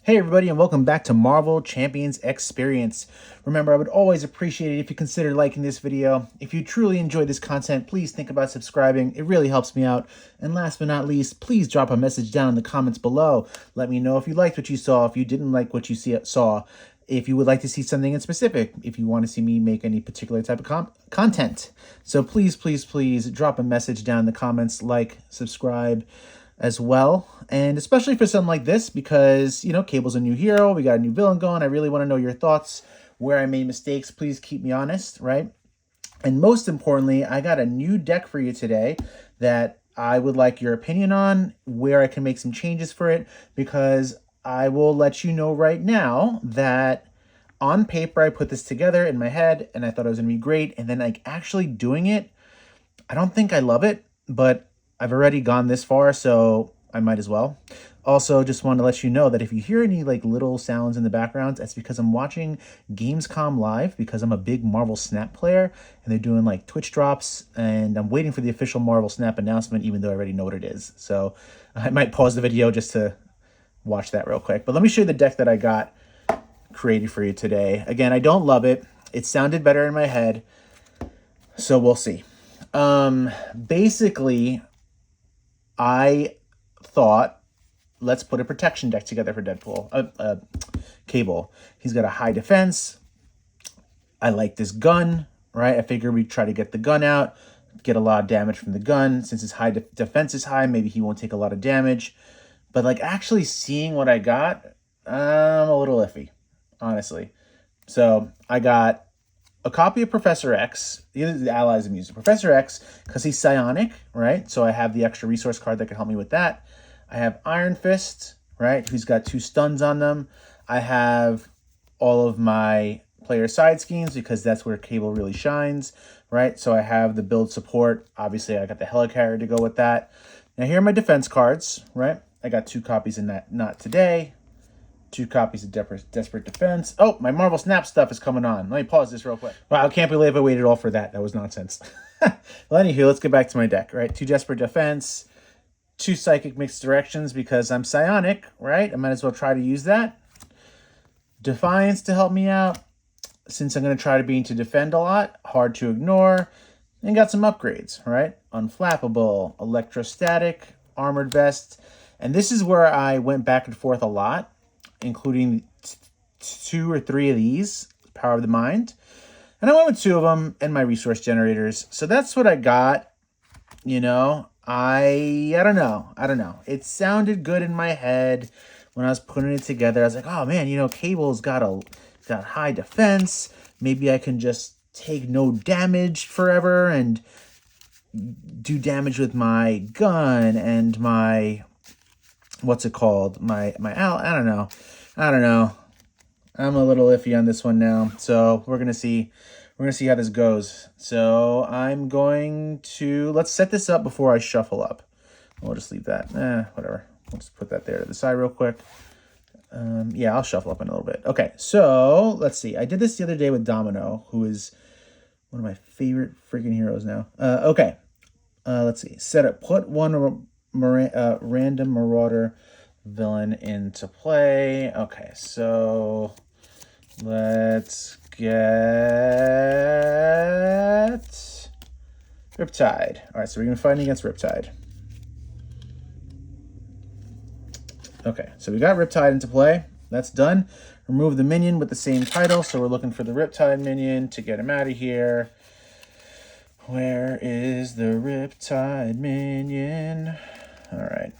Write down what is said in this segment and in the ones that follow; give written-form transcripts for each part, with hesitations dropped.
Hey everybody, and welcome back to Marvel Champions Experience. Remember, I would always appreciate it if you consider liking this video. If you truly enjoy this content, please think about subscribing. It really helps me out. And last but not least, please drop a message down in the comments below. Let me know if you liked what you saw, if you didn't like what you saw, if you would like to see something in specific, if you want to see me make any particular type of content. So please drop a message down in the comments, like, subscribe as well, and especially for something like this, because Cable's a new hero, we got a new villain going. I really want to know your thoughts, where I made mistakes. Please keep me honest, right? And most importantly, I got a new deck for you today that I would like your opinion on, where I can make some changes for it, because I will let you know right now that on paper I put this together in my head and I thought it was gonna be great, and then like actually doing it, I don't think I love it, but I've already gone this far, so I might as well. Also, just want to let you know that if you hear any like little sounds in the background, that's because I'm watching Gamescom live, because I'm a big Marvel Snap player and they're doing like Twitch drops, and I'm waiting for the official Marvel Snap announcement, even though I already know what it is. So I might pause the video just to watch that real quick. But let me show you the deck that I got created for you today. Again, I don't love it. It sounded better in my head, so we'll see. Basically, I thought, let's put a protection deck together for Deadpool. Cable. He's got a high defense. I like this gun, right? I figure we try to get the gun out, get a lot of damage from the gun. Since his high defense is high, maybe he won't take a lot of damage. But like actually seeing what I got, I'm a little iffy, honestly. So I got a copy of Professor X. The allies I'm using Professor X because he's psionic, right? So I have the extra resource card that can help me with that. I have Iron Fist, right? Who's got 2 stuns on them. I have all of my player side schemes because that's where Cable really shines, right? So I have the build support. Obviously, I got the Helicarrier to go with that. Now here are my defense cards, right? I got 2 copies in that Not Today. 2 copies of Desperate Defense. Oh, my Marvel Snap stuff is coming on. Let me pause this real quick. Wow, I can't believe I waited all for that. That was nonsense. Well, anywho, let's get back to my deck, right? 2 Desperate Defense, 2 Psychic Mixed Directions because I'm psionic, right? I might as well try to use that. Defiance to help me out, since I'm going to try to be to defend a lot. Hard to ignore. And got some upgrades, right? Unflappable, Electrostatic, Armored Vest. And this is where I went back and forth a lot, including 2 or 3 of these, Power of the Mind. And I went with 2 of them and my resource generators. So that's what I got. I don't know. It sounded good in my head when I was putting it together. I was like, oh man, Cable's got high defense. Maybe I can just take no damage forever and do damage with my gun and my, what's it called? I don't know. I'm a little iffy on this one now. So we're going to see how this goes. So I'm going to, let's set this up before I shuffle up. We'll just leave that. Whatever. We'll just put that there to the side real quick. Yeah, I'll shuffle up in a little bit. Okay, so let's see. I did this the other day with Domino, who is one of my favorite freaking heroes now. Okay. Let's see. Set up. Put one random Marauder villain into play. Okay, so let's get Riptide. All right, so we're going to fight against Riptide. Okay, so we got Riptide into play. That's done. Remove the minion with the same title, so we're looking for the Riptide minion to get him out of here. Where is the Riptide minion? All right.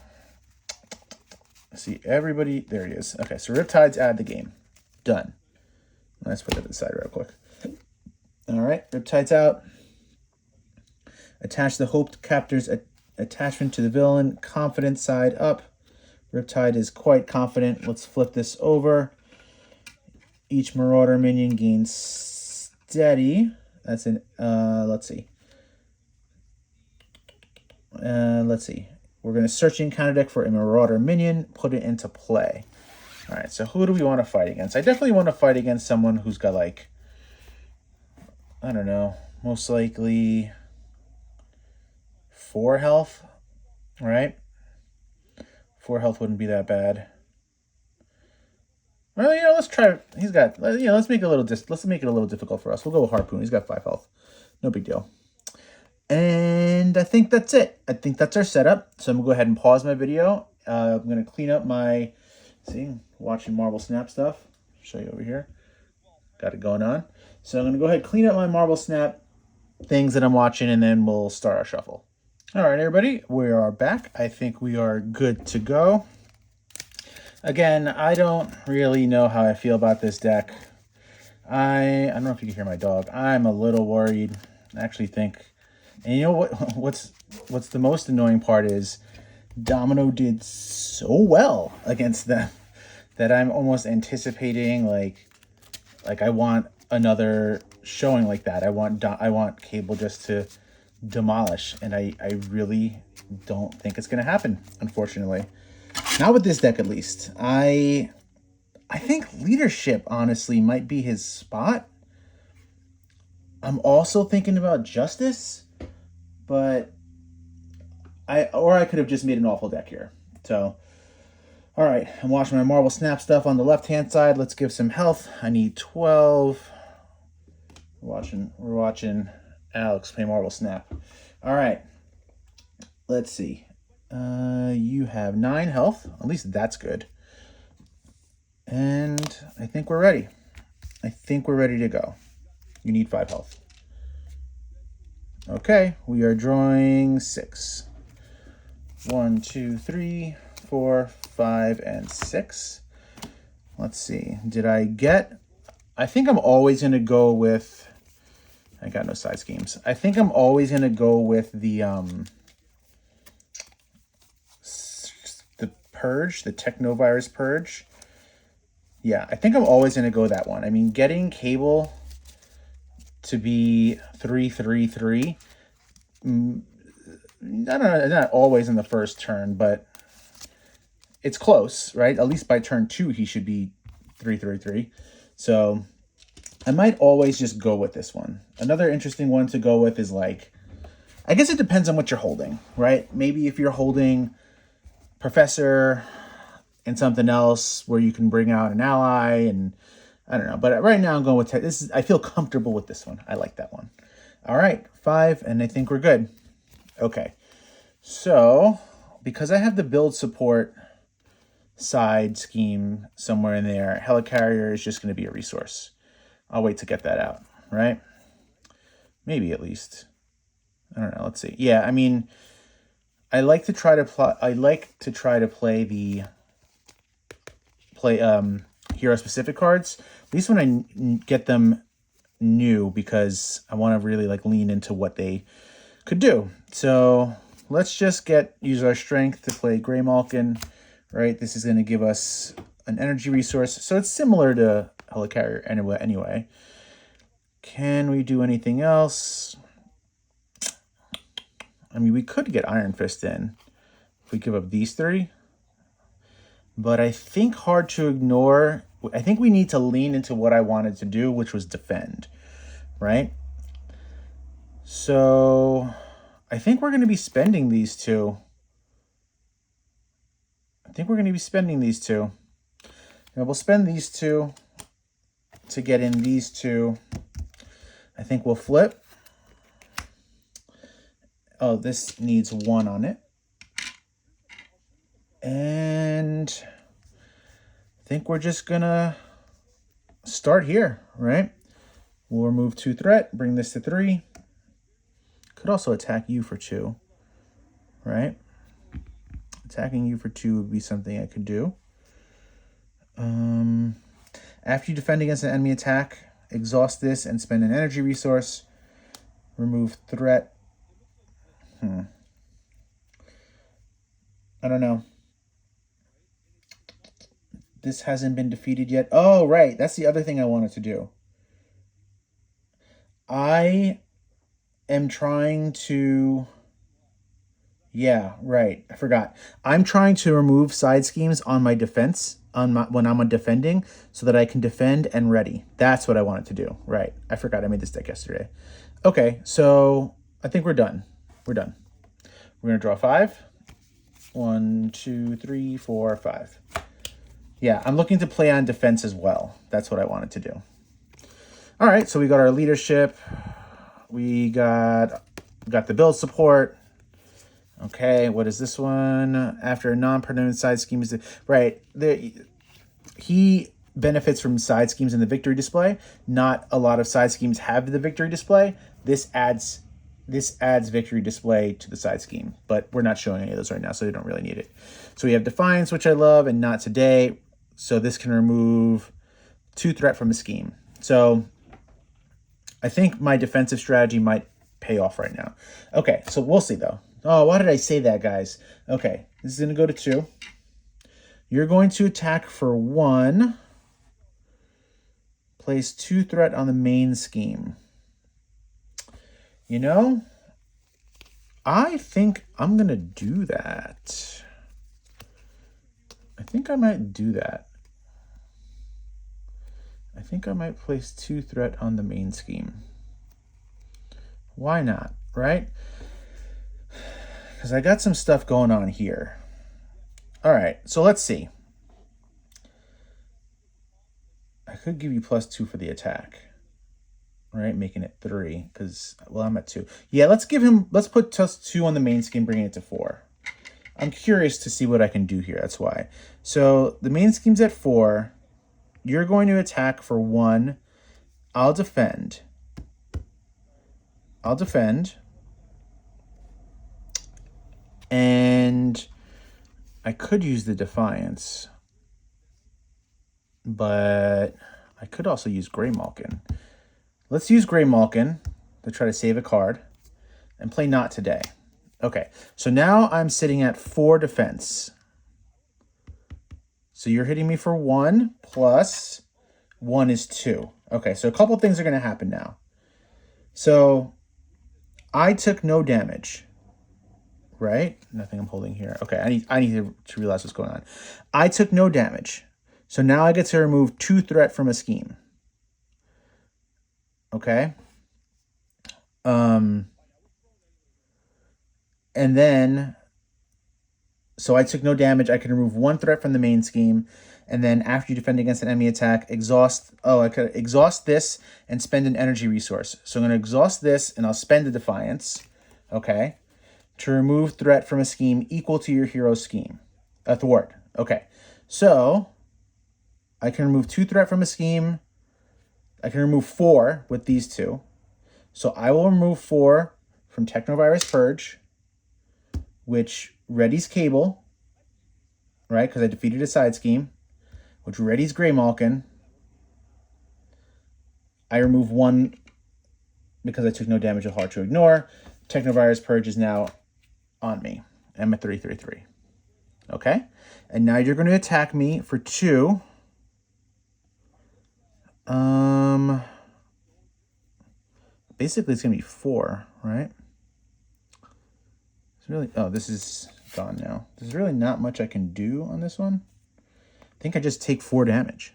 See, everybody, there he is. Okay, so Riptide's out of the game. Done. Let's put that to the side real quick. All right, Riptide's out. Attach the Hoped Captor's attachment to the villain. Confident side up. Riptide is quite confident. Let's flip this over. Each Marauder minion gains steady. That's an, let's see. We're going to search in counter deck for a Marauder minion, put it into play. All right, so who do we want to fight against? I definitely want to fight against someone who's got like, I don't know, most likely 4 health, right? 4 health wouldn't be that bad. Well, you know, let's try. He's got. You know, let's make it a little. Let's make it a little difficult for us. We'll go with Harpoon. He's got 5 health. No big deal. And I think that's it. I think that's our setup. So I'm gonna go ahead and pause my video. I'm gonna clean up my. See, watching Marble Snap stuff. Show you over here. Got it going on. So I'm gonna go ahead and clean up my Marble Snap things that I'm watching, and then we'll start our shuffle. All right, everybody, we are back. I think we are good to go. Again, I don't really know how I feel about this deck. I don't know if you can hear my dog. I'm a little worried. I actually think, and you know what's the most annoying part is Domino did so well against them that I'm almost anticipating like I want another showing like that. I want Cable just to demolish, and I really don't think it's gonna happen, unfortunately. Not with this deck, at least. I think Leadership, honestly, might be his spot. I'm also thinking about Justice, but I could have just made an awful deck here. So, all right, I'm watching my Marble Snap stuff on the left-hand side. Let's give some health. I need 12. We're watching Alex play Marble Snap. All right, let's see. You have 9 health. At least that's good. And I think we're ready. I think we're ready to go. You need 5 health. Okay, we are drawing 6. 1, 2, 3, 4, 5, and 6. Let's see. Did I get... I think I'm always going to go with... I got no side schemes. I think I'm always going to go with the Purge, the Technovirus Purge. Yeah, I think I'm always going to go that one. I mean, getting Cable to be 3/3/3, I don't know, not always in the first turn, but it's close, right? At least by turn 2, he should be 3/3/3. So I might always just go with this one. Another interesting one to go with is like, I guess it depends on what you're holding, right? Maybe if you're holding Professor and something else where you can bring out an ally, and I don't know. But right now I'm going with this. I feel comfortable with this one. I like that one. All right, 5, and I think we're good. Okay, so because I have the build support side scheme somewhere in there, Helicarrier is just going to be a resource. I'll wait to get that out, right? Maybe at least. I don't know. Let's see. Yeah, I mean, I like to try to play the hero specific cards, at least when I get them new, because I want to really like lean into what they could do. So let's just use our strength to play Grey Malkin, right? This is going to give us an energy resource, so it's similar to Helicarrier anyway. Can we do anything else? I mean, we could get Iron Fist in if we give up these 3. But I think hard to ignore. I think we need to lean into what I wanted to do, which was defend, right? So I think we're going to be spending these 2. And we'll spend these 2 to get in these 2. I think we'll flip. Oh, this needs 1 on it. And I think we're just gonna start here, right? We'll remove 2 threat, bring this to 3. Could also attack you for 2, right? Attacking you for 2 would be something I could do. After you defend against an enemy attack, exhaust this and spend an energy resource. Remove threat. I don't know. This hasn't been defeated yet. Oh, right. That's the other thing I wanted to do. I am trying to... Yeah, right. I forgot. I'm trying to remove side schemes on my defense when I'm defending, so that I can defend and ready. That's what I wanted to do. Right. I forgot I made this deck yesterday. Okay, so I think we're done. We're done. We're going to draw 5. 1, 2, 3, 4, 5. Yeah, I'm looking to play on defense as well. That's what I wanted to do. All right, so we got our leadership. We got the build support. Okay, what is this one? After a non-permanent side scheme is right. He benefits from side schemes in the victory display. Not a lot of side schemes have the victory display. This adds victory display to the side scheme, but we're not showing any of those right now, so we don't really need it. So we have Defiance, which I love, and Not Today. So this can remove 2 threat from a scheme. So I think my defensive strategy might pay off right now. Okay, so we'll see though. Oh, why did I say that, guys? Okay, this is going to go to 2. You're going to attack for 1. Place 2 threat on the main scheme. You know, I think I'm going to do that. I think I might do that. I think I might place 2 threat on the main scheme. Why not, right? Because I got some stuff going on here. All right, so let's see. I could give you +2 for the attack, right? Making it 3 because, well, I'm at 2. Yeah, let's put +2 on the main scheme, bringing it to 4. I'm curious to see what I can do here. That's why. So the main scheme's at 4. You're going to attack for 1. I'll defend. And I could use the Defiance, but I could also use Grey Malkin. Let's use Grey Malkin to try to save a card and play Not Today. Okay, so now I'm sitting at 4 defense. So you're hitting me for 1 plus 1 is 2. Okay, so a couple things are going to happen now. So I took no damage, right? Nothing I'm holding here. Okay, I need to realize what's going on. I took no damage. So now I get to remove 2 threat from a scheme. Okay. And then, so I took no damage. I can remove 1 threat from the main scheme. And then after you defend against an enemy attack, exhaust. Oh, I could exhaust this and spend an energy resource. So I'm going to exhaust this and I'll spend a Defiance. Okay. To remove threat from a scheme equal to your hero's scheme. A thwart. Okay. So I can remove 2 threat from a scheme. I can remove 4 with these 2. So I will remove 4 from Technovirus Purge, which readies Cable, right? Because I defeated a side scheme, which readies Grey Malkin. I remove 1 because I took no damage with Hard to Ignore. Technovirus Purge is now on me. I'm at 333. Okay? And now you're going to attack me for 2. Basically it's going to be 4, right? It's really, oh, this is gone now. There's really not much I can do on this one. I think I just take 4 damage.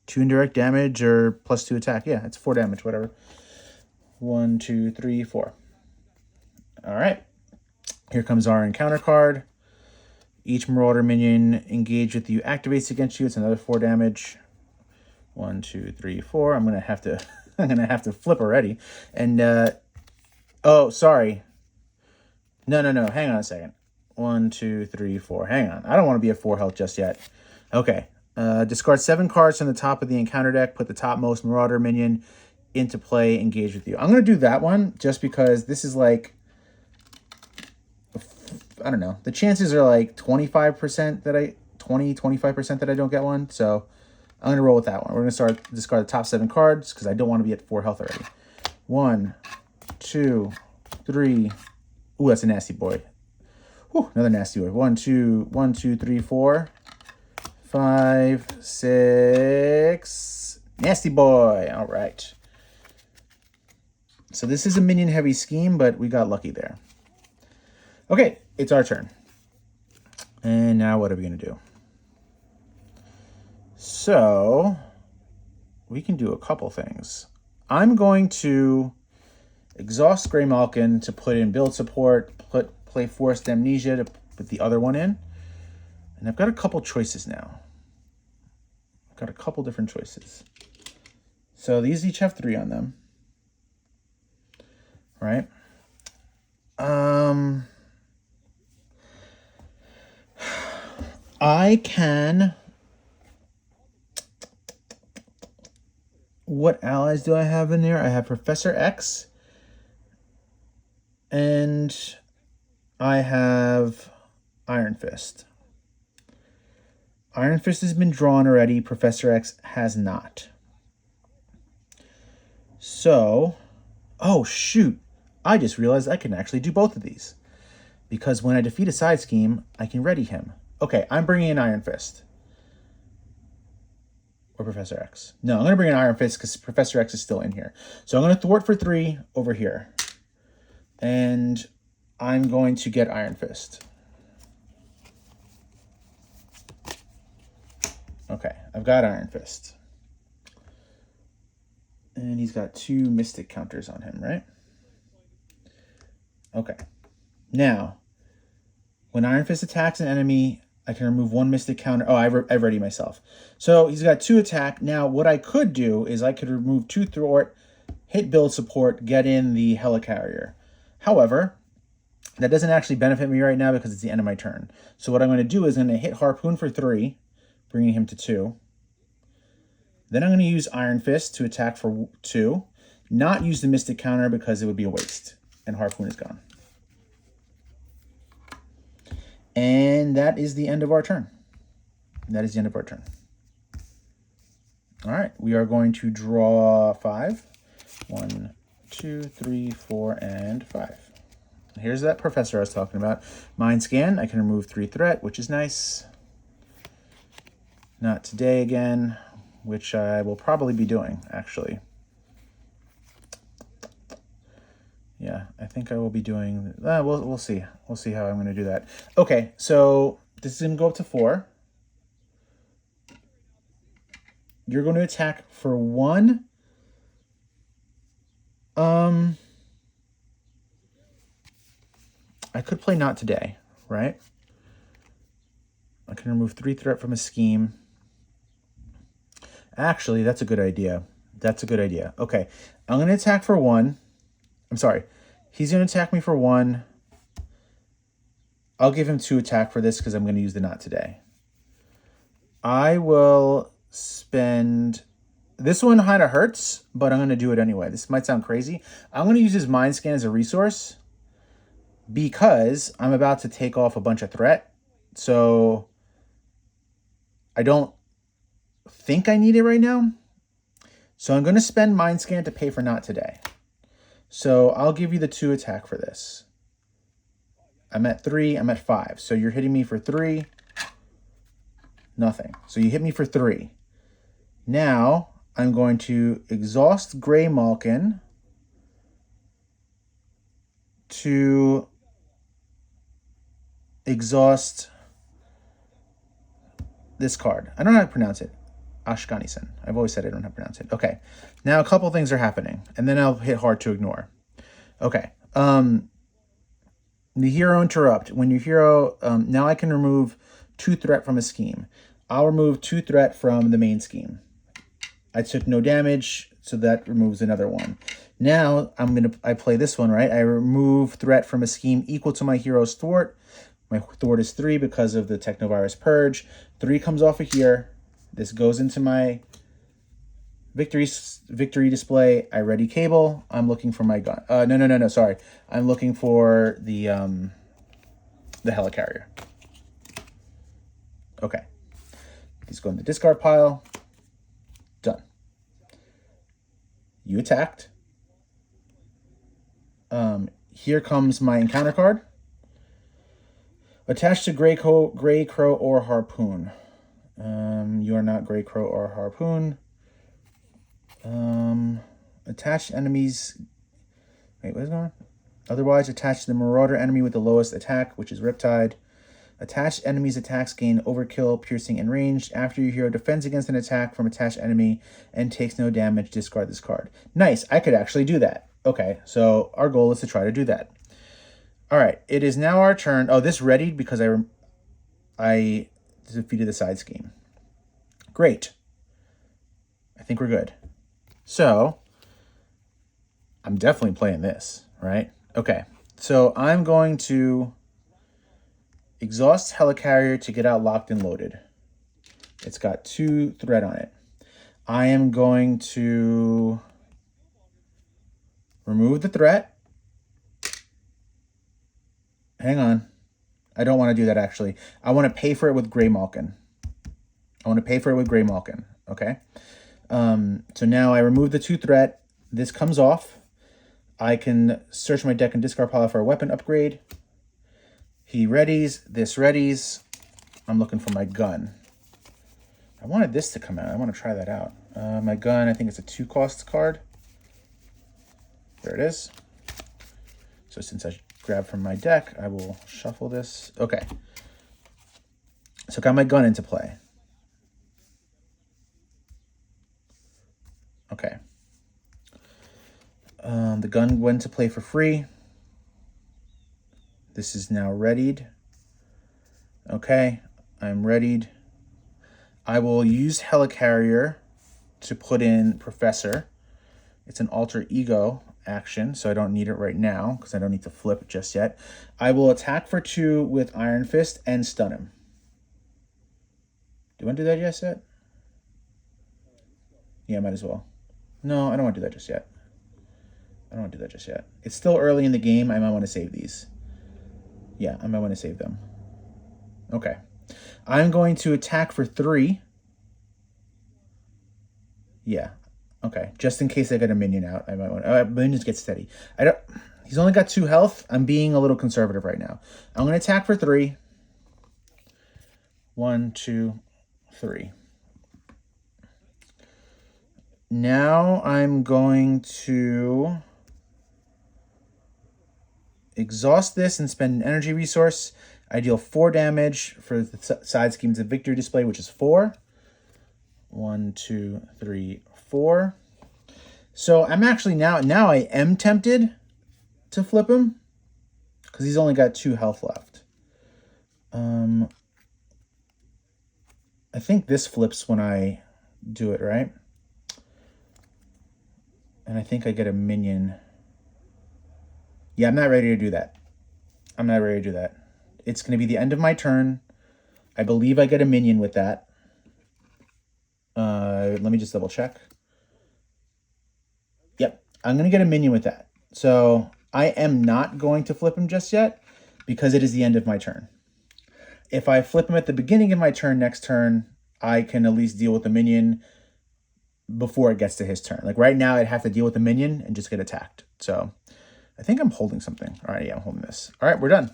2 indirect damage or +2 attack. Yeah, it's 4 damage, whatever. 1, 2, 3, 4. All right. Here comes our encounter card. Each Marauder minion engaged with you activates against you. It's another 4 damage. 1, 2, 3, 4. I'm gonna have to flip already. And oh, sorry. No. Hang on a second. 1, 2, 3, 4. Hang on. I don't want to be at 4 health just yet. Okay. Discard 7 cards from the top of the encounter deck. Put the topmost Marauder minion into play. Engage with you. I'm gonna do that one just because this is like, I don't know. The chances are like 25% that 25% that I don't get one. So I'm going to roll with that one. We're going to discard the top 7 cards because I don't want to be at 4 health already. 1, 2, 3. Ooh, that's a nasty boy. Whew, another nasty boy. 1, 2, 3, 4, 5, 6. Nasty boy. All right. So this is a minion heavy scheme, but we got lucky there. Okay, it's our turn. And now what are we going to do? So we can do a couple things. I'm going to exhaust Grey Malkin to put in build support, play Forced Amnesia to put the other one in. And I've got a couple choices now. got a couple different choices. So these each have 3 on them, right? I can... What allies do I have in there? I have Professor X, and I have Iron Fist. Iron Fist has been drawn already. Professor X has not. So, oh shoot. I just realized I can actually do both of these. Because when I defeat a side scheme, I can ready him. Okay, I'm bringing in Iron Fist. Or Professor X. No, I'm going to bring in Iron Fist because Professor X is still in here. So I'm going to thwart for 3 over here. And I'm going to get Iron Fist. Okay, I've got Iron Fist. And he's got 2 Mystic counters on him, right? Okay. Now, when Iron Fist attacks an enemy, I can remove 1 Mystic counter. Oh, I've ready myself. So he's got 2 attack. Now, what I could do is I could remove 2 thwart, hit build support, get in the helicarrier. However, that doesn't actually benefit me right now because it's the end of my turn. So what I'm going to do is I'm going to hit Harpoon for 3, bringing him to 2. Then I'm going to use Iron Fist to attack for 2. Not use the Mystic counter because it would be a waste. And Harpoon is gone. And that is the end of our turn. That is the end of our turn. All right, we are going to draw 5. 1, 2, 3, 4, and 5. Here's that professor I was talking about. Mind Scan, I can remove 3 threat, which is nice. Not today again, which I will probably be doing, actually. Yeah, I think I will be doing... we'll see. We'll see how I'm going to do that. Okay, so this is going to go up to 4. You're going to attack for 1. I could play Not Today, right? I can remove 3 threat from a scheme. Actually, that's a good idea. That's a good idea. Okay, I'm going to attack for 1. I'm sorry. He's going to attack me for 1. I'll give him 2 attack for this because I'm going to use the Not Today. I will spend... This one kind of hurts, but I'm going to do it anyway. This might sound crazy. I'm going to use his Mind Scan as a resource because I'm about to take off a bunch of threat. So I don't think I need it right now. So I'm going to spend Mind Scan to pay for Not Today. So I'll give you the 2 attack for this. I'm at 3, I'm at 5. So you're hitting me for 3. Nothing. So you hit me for 3. Now I'm going to exhaust Grey Malkin to exhaust this card. I don't know how to pronounce it. Ashkanisen. I've always said I don't know how to pronounce it. Okay. Now a couple things are happening, and then I'll hit hard to ignore. Okay. The hero interrupt. When your hero... now I can remove 2 threat from a scheme. I'll remove 2 threat from the main scheme. I took no damage, so that removes another 1. Now I play this one, right? I remove threat from a scheme equal to my hero's thwart. My thwart is 3 because of the Technovirus Purge. 3 comes off of here. This goes into my victory display. I ready cable. I'm looking for my gun. No, sorry. I'm looking for the helicarrier. Okay. These go in the discard pile. Done. You attacked. Here comes my encounter card. Attached to Grey Crow or Harpoon. You are not Grey Crow or Harpoon. Attached enemies... Wait, what is going on? Otherwise, attached to the Marauder enemy with the lowest attack, which is Riptide. Attached enemies' attacks gain overkill, piercing, and ranged. After your hero defends against an attack from attached enemy and takes no damage, discard this card. Nice, I could actually do that. Okay, so our goal is to try to do that. All right, it is now our turn. Oh, this readied because I defeated the side scheme. Great. I think we're good. So I'm definitely playing this, right? Okay, so I'm going to exhaust Helicarrier to get out locked and loaded. It's got 2 threat on it. I am going to remove the threat. Hang on. I don't want to do that, actually. I want to pay for it with Grey Malkin. Okay? So now I remove the 2 threat. This comes off. I can search my deck and discard pile for a weapon upgrade. He readies. This readies. I'm looking for my gun. I wanted this to come out. I want to try that out. My gun, I think it's a 2-cost card. There it is. So since I grabbed from my deck, I will shuffle this. Okay. So got my gun into play. Okay. The gun went to play for free. This is now readied. Okay, I'm readied. I will use Helicarrier to put in Professor. It's an alter ego action, so I don't need it right now because I don't need to flip just yet. I will attack for 2 with Iron Fist and stun him. Do you want to do that just yet? Yeah, might as well. No, I don't want to do that just yet. It's still early in the game. I might want to save these. Yeah, I might want to save them. Okay. I'm going to attack for 3. Yeah. Okay. Just in case I get a minion out, I might want to... minions get steady. He's only got 2 health. I'm being a little conservative right now. I'm going to attack for 3. 1, 2, 3. Now I'm going to exhaust this and spend an energy resource. I deal 4 damage for the side schemes of victory display, which is 4. 1, 2, 3, 4. So I'm actually now I am tempted to flip him because he's only got 2 health left. I think this flips when I do it, right? And I think I get a minion. Yeah, I'm not ready to do that. It's going to be the end of my turn. I believe I get a minion with that. Let me just double check. Yep, I'm going to get a minion with that. So I am not going to flip him just yet because it is the end of my turn. If I flip him at the beginning of my turn next turn, I can at least deal with the minion before it gets to his turn. Like right now, I'd have to deal with the minion and just get attacked. So I think I'm holding something. All right, yeah, I'm holding this. All right, we're done.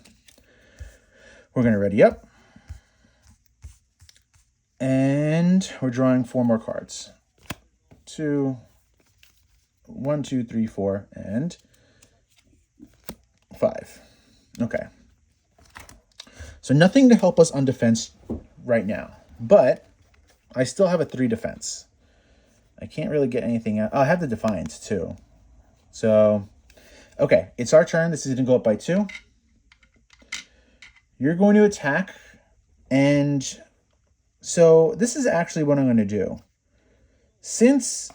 We're going to ready up. And we're drawing 4 more cards. 1, 2, 3, 4, and 5. Okay. So nothing to help us on defense right now. But I still have a 3 defense. I can't really get anything out. Oh, I have the Defiance too. So, okay, it's our turn. This is going to go up by 2. You're going to attack. And so this is actually what I'm going to do. Since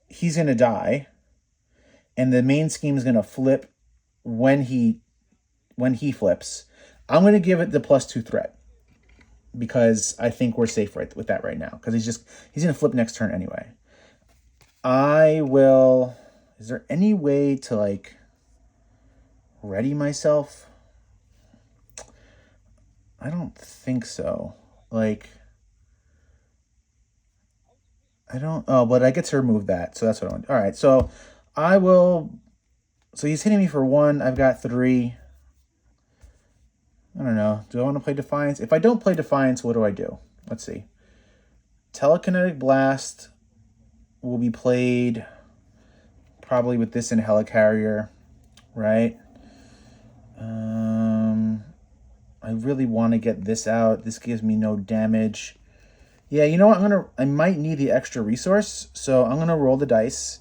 he's going to die, and the main scheme is going to flip when he flips, I'm going to give it the +2 threat. Because I think we're safe with that right now. Because he's going to flip next turn anyway. Is there any way to, like, ready myself? I don't think so. Like, but I get to remove that. So that's what I want. All right, so so he's hitting me for 1. I've got 3. I don't know. Do I want to play Defiance? If I don't play Defiance, what do I do? Let's see. Telekinetic Blast will be played probably with this in Helicarrier, right? I really want to get this out. This gives me no damage. Yeah, you know what? I might need the extra resource, so I'm gonna roll the dice.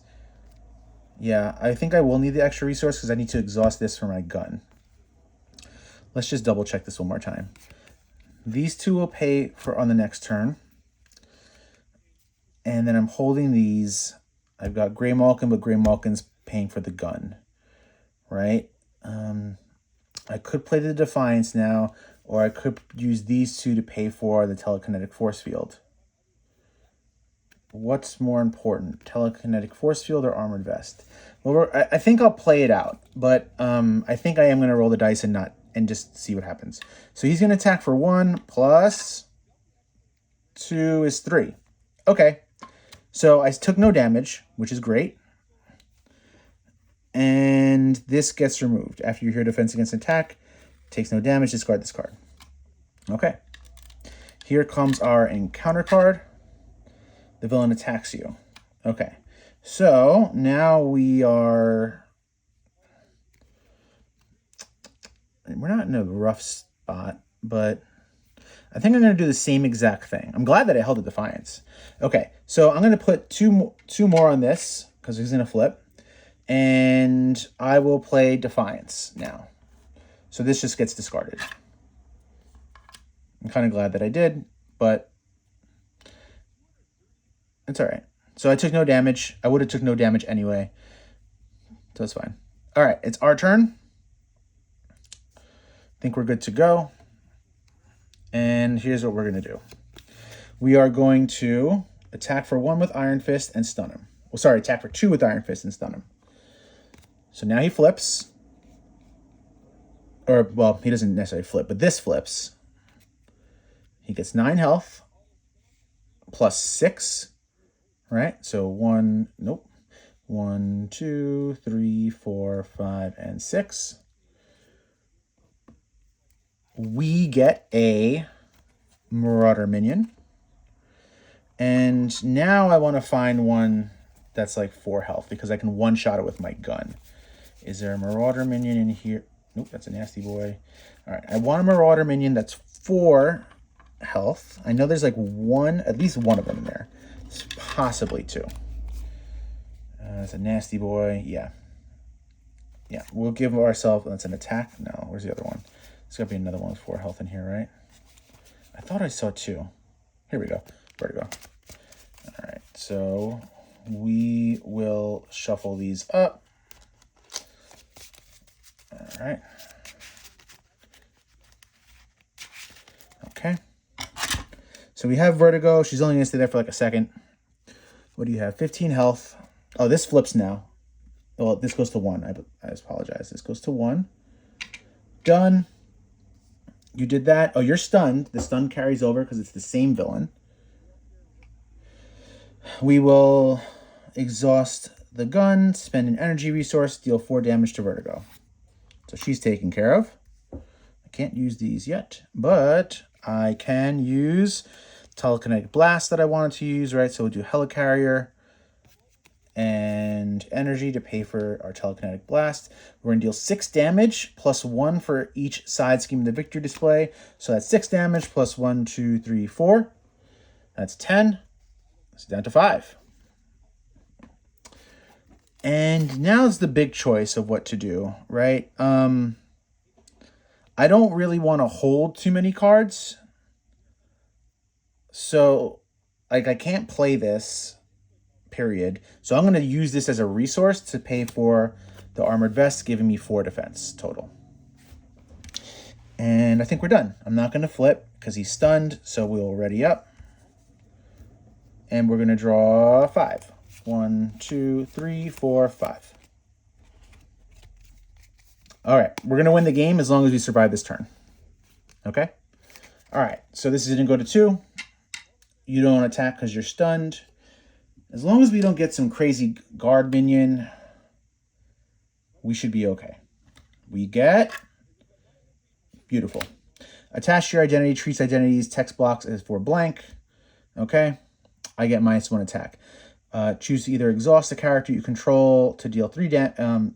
Yeah, I think I will need the extra resource because I need to exhaust this for my gun. Let's just double check this one more time. These 2 will pay for on the next turn. And then I'm holding these. I've got Grey Malkin, but Grey Malkin's paying for the gun, right? I could play the Defiance now, or I could use these two to pay for the telekinetic force field. What's more important, telekinetic force field or armored vest? Well, I think I'll play it out, but I think I am going to roll the dice and just see what happens. So he's going to attack for 1 plus 2 is 3. Okay, so I took no damage, which is great. And this gets removed. After you hear defense against attack, takes no damage, discard this card. Okay. Here comes our encounter card. The villain attacks you. Okay. So now we're not in a rough spot, but I think I'm going to do the same exact thing. I'm glad that I held the Defiance. Okay, so I'm going to put two more on this because he's going to flip. And I will play Defiance now. So this just gets discarded. I'm kind of glad that I did, but it's all right. So I took no damage. I would have took no damage anyway. So it's fine. All right, it's our turn. I think we're good to go. And here's what we're going to do. We are going to attack for 1 with Iron Fist and stun him. Well, sorry, attack for 2 with Iron Fist and stun him. So now he flips. Or, well, he doesn't necessarily flip, but this flips. He gets 9 health plus 6, right? So 1, 2, 3, 4, 5, and 6. We get a Marauder minion. And now I want to find one that's like 4 health because I can one-shot it with my gun. Is there a Marauder minion in here? Nope, that's a nasty boy. All right, I want a Marauder minion that's 4 health. I know there's like at least one of them in there. It's possibly 2. That's a nasty boy. Yeah. Yeah, we'll give ourselves, that's an attack. No, where's the other one? There's got to be another one with 4 health in here, right? I thought I saw 2. Here we go. Where'd it go? All right, so we will shuffle these up. All right. Okay. So we have Vertigo. She's only going to stay there for like a second. What do you have? 15 health. Oh, this flips now. Well, this goes to 1. I apologize. This goes to 1. Done. You did that. Oh, you're stunned. The stun carries over because it's the same villain. We will exhaust the gun, spend an energy resource, deal 4 damage to Vertigo. So she's taken care of. I can't use these yet, but I can use Telekinetic Blast that I wanted to use, right? So we'll do Helicarrier and energy to pay for our Telekinetic Blast. We're going to deal 6 damage plus 1 for each side scheme of the victory display. So that's 6 damage plus 1, 2, 3, 4. That's 10. It's down to 5. And now's the big choice of what to do, right? I don't really want to hold too many cards. So, like, I can't play this, period. So I'm going to use this as a resource to pay for the Armored Vest, giving me 4 defense total. And I think we're done. I'm not going to flip because he's stunned, so we'll ready up. And we're going to draw 5. 1, 2, 3, 4, 5. All right, we're going to win the game as long as we survive this turn. Okay? All right, so this is going to go to 2. You don't attack because you're stunned. As long as we don't get some crazy guard minion, we should be okay. We get... Beautiful. Attach to your identity, treats identities, text blocks as for blank. Okay? I get -1 attack. Choose to either exhaust the character you control to deal 3 damage,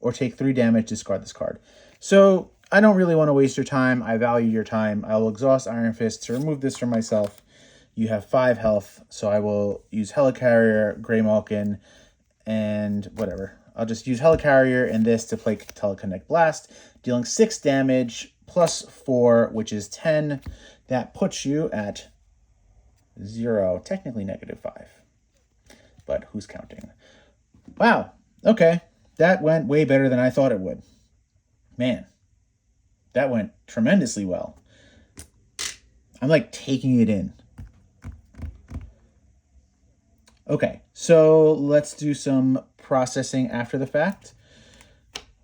or take 3 damage, discard this card. So I don't really want to waste your time. I value your time. I will exhaust Iron Fist to remove this from myself. You have 5 health, so I will use Helicarrier, Grey Malkin, and whatever. I'll just use Helicarrier and this to play Telekinetic Blast, dealing 6 damage plus 4, which is 10. That puts you at 0, technically -5. But who's counting? Wow. Okay. That went way better than I thought it would. Man, that went tremendously well. I'm like taking it in. Okay, so let's do some processing after the fact.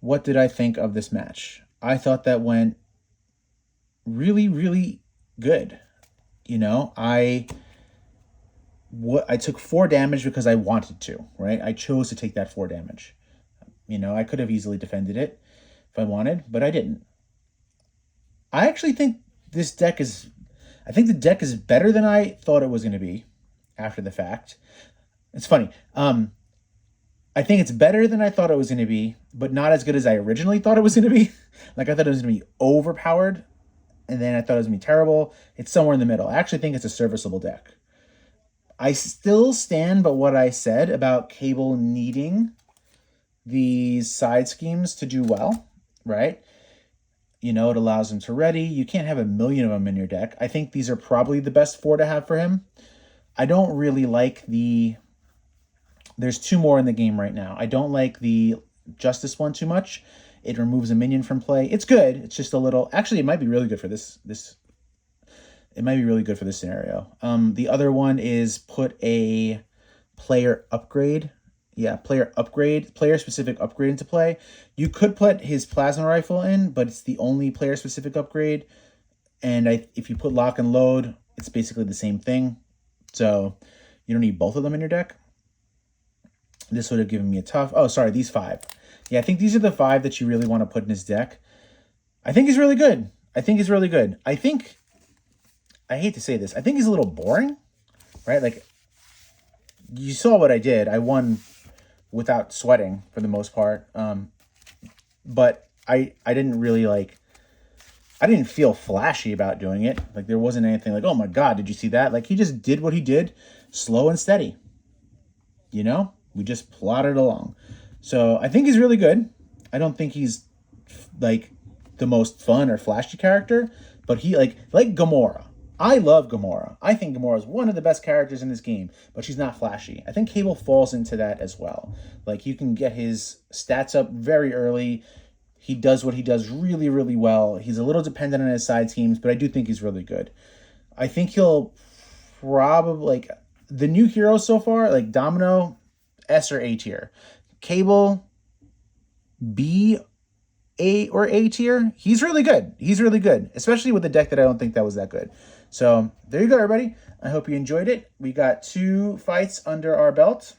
What did I think of this match? I thought that went really, really good. You know, I took 4 damage because I wanted to, right? I chose to take that 4 damage. You know, I could have easily defended it if I wanted, but I didn't. I actually think this deck is... I think the deck is better than I thought it was going to be after the fact. It's funny. I think it's better than I thought it was going to be, but not as good as I originally thought it was going to be. Like, I thought it was going to be overpowered, and then I thought it was going to be terrible. It's somewhere in the middle. I actually think it's a serviceable deck. I still stand by what I said about Cable needing these side schemes to do well, right? You know, it allows him to ready. You can't have a million of them in your deck. I think these are probably the best 4 to have for him. I don't really like the... There's 2 more in the game right now. I don't like the Justice one too much. It removes a minion from play. It's good. It's just a little... Actually, it might be really good for this. It might be really good for this scenario. The other one is put a player upgrade. Yeah, player-specific upgrade into play. You could put his plasma rifle in, but it's the only player-specific upgrade. And if you put lock and load, it's basically the same thing. So you don't need both of them in your deck. This would have given me a tough... Oh, sorry, these 5. Yeah, I think these are the 5 that you really want to put in his deck. I think he's really good. I hate to say this. I think he's a little boring, right? Like, you saw what I did. I won without sweating for the most part. But I didn't really, like... I didn't feel flashy about doing it. Like, there wasn't anything like, oh my God, did you see that? Like, he just did what he did, slow and steady. You know? We just plodded along. So I think he's really good. I don't think he's like the most fun or flashy character, but he like Gamora. I love Gamora. I think Gamora is one of the best characters in this game, but she's not flashy. I think Cable falls into that as well. Like, you can get his stats up very early. He does what he does really, really well. He's a little dependent on his side schemes, but I do think he's really good. I think he'll probably, like, the new heroes so far, like Domino, S or A tier. Cable, B, A or A tier. He's really good. He's really good, especially with a deck that I don't think that was that good. So there you go, everybody. I hope you enjoyed it. We got 2 fights under our belt.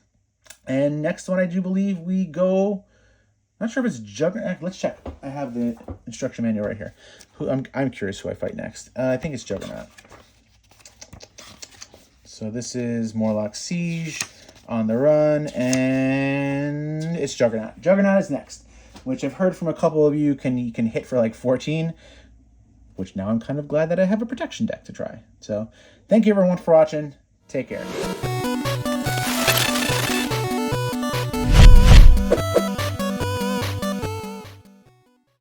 And next one, I do believe we go... Not sure if it's Juggernaut. Let's check. I have the instruction manual right here. I'm curious who I fight next. I think it's Juggernaut. So this is Morlock Siege, On the Run, and it's Juggernaut. Juggernaut is next, which I've heard from a couple of you can hit for like 14, which now I'm kind of glad that I have a protection deck to try. So thank you everyone for watching. Take care.